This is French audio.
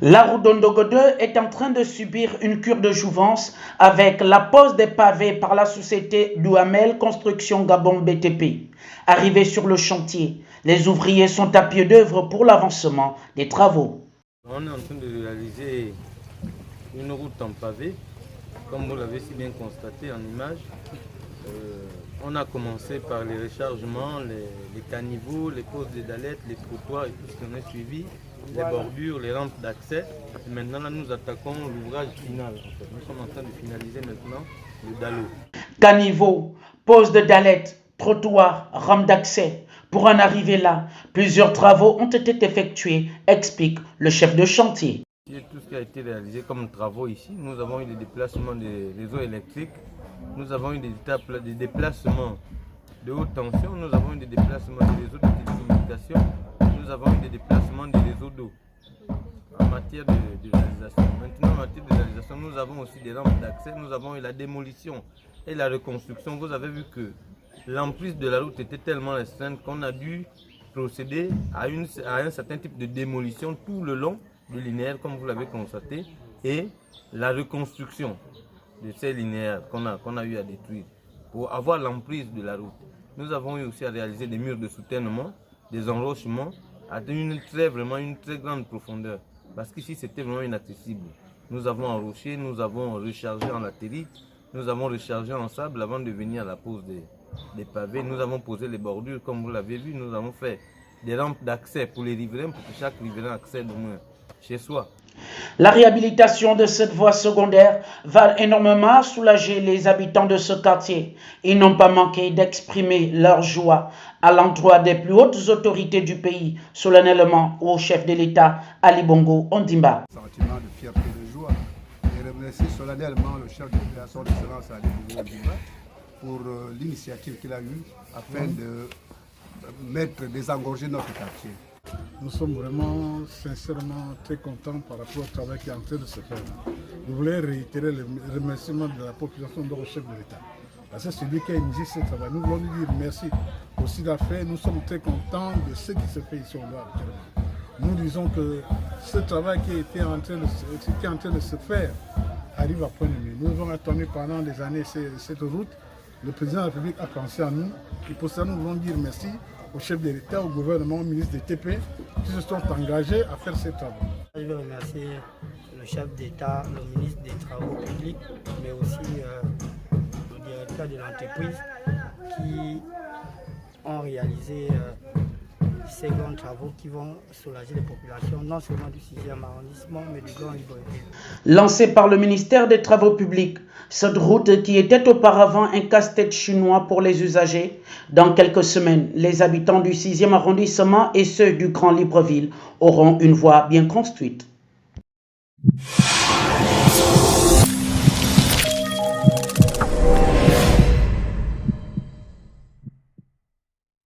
La route d'Ondogo 2 est en train de subir une cure de jouvence avec la pose des pavés par la société Douamel Construction Gabon BTP. Arrivés sur le chantier, les ouvriers sont à pied d'œuvre pour l'avancement des travaux. On est en train de réaliser une route en pavé, comme vous l'avez si bien constaté en image. On a commencé par les rechargements, les caniveaux, les poses de dalettes, les trottoirs et tout ce qu'on a suivi, les bordures, les rampes d'accès. Maintenant, là, nous attaquons l'ouvrage final. Nous sommes en train de finaliser maintenant le dallo. Caniveaux, pose de dalettes, trottoirs, rampes d'accès. Pour en arriver là, plusieurs travaux ont été effectués, explique le chef de chantier. Tout ce qui a été réalisé comme travaux ici, nous avons eu des déplacements des réseaux électriques, nous avons eu des déplacements de haute tension, nous avons eu des déplacements des réseaux de télécommunication, nous avons eu des déplacements des réseaux d'eau. En matière de réalisation. Maintenant, en matière de réalisation, nous avons aussi des rampes d'accès, nous avons eu la démolition et la reconstruction. Vous avez vu que l'emprise de la route était tellement restreinte qu'on a dû procéder à un certain type de démolition tout le long du linéaire, comme vous l'avez constaté, et la reconstruction de ces linéaires qu'on a eu à détruire pour avoir l'emprise de la route. Nous avons eu aussi à réaliser des murs de soutènement, des enrochements à une très grande profondeur, parce qu'ici c'était vraiment inaccessible. Nous avons enroché, nous avons rechargé en latérite, nous avons rechargé en sable avant de venir à la pose des pavés. Nous avons posé les bordures, comme vous l'avez vu, nous avons fait des rampes d'accès pour les riverains, pour que chaque riverain accède au moins chez soi. La réhabilitation de cette voie secondaire va énormément soulager les habitants de ce quartier. Ils n'ont pas manqué d'exprimer leur joie à l'endroit des plus hautes autorités du pays, solennellement au chef de l'État, Ali Bongo Ondimba. Sentiment de fierté et de joie. Et remercier solennellement le chef de l'État, son Excellence Ali Bongo Ondimba, pour l'initiative qu'il a eue afin de désengorger notre quartier. Nous sommes vraiment, sincèrement, très contents par rapport au travail qui est en train de se faire. Nous voulons réitérer le remerciement de la population au chef de l'État. Parce que c'est lui qui a initié ce travail. Nous voulons lui dire merci aussi d'affaire. Nous sommes très contents de ce qui se fait ici au Nord actuellement. Nous disons que ce travail qui est en train de se faire arrive à point de vue. Nous avons attendu pendant des années cette route. Le président de la République a pensé à nous. Et pour ça, nous voulons dire merci au chef de l'État, au gouvernement, au ministre des TP, qui se sont engagés à faire ces travaux. Je veux remercier le chef d'État, le ministre des Travaux publics, mais aussi le directeur de l'entreprise qui ont réalisé ces grands travaux qui vont soulager les populations, non seulement du 6e arrondissement, mais du Grand Libreville. Lancée par le ministère des Travaux publics, cette route qui était auparavant un casse-tête chinois pour les usagers, dans quelques semaines, les habitants du 6e arrondissement et ceux du Grand Libreville auront une voie bien construite.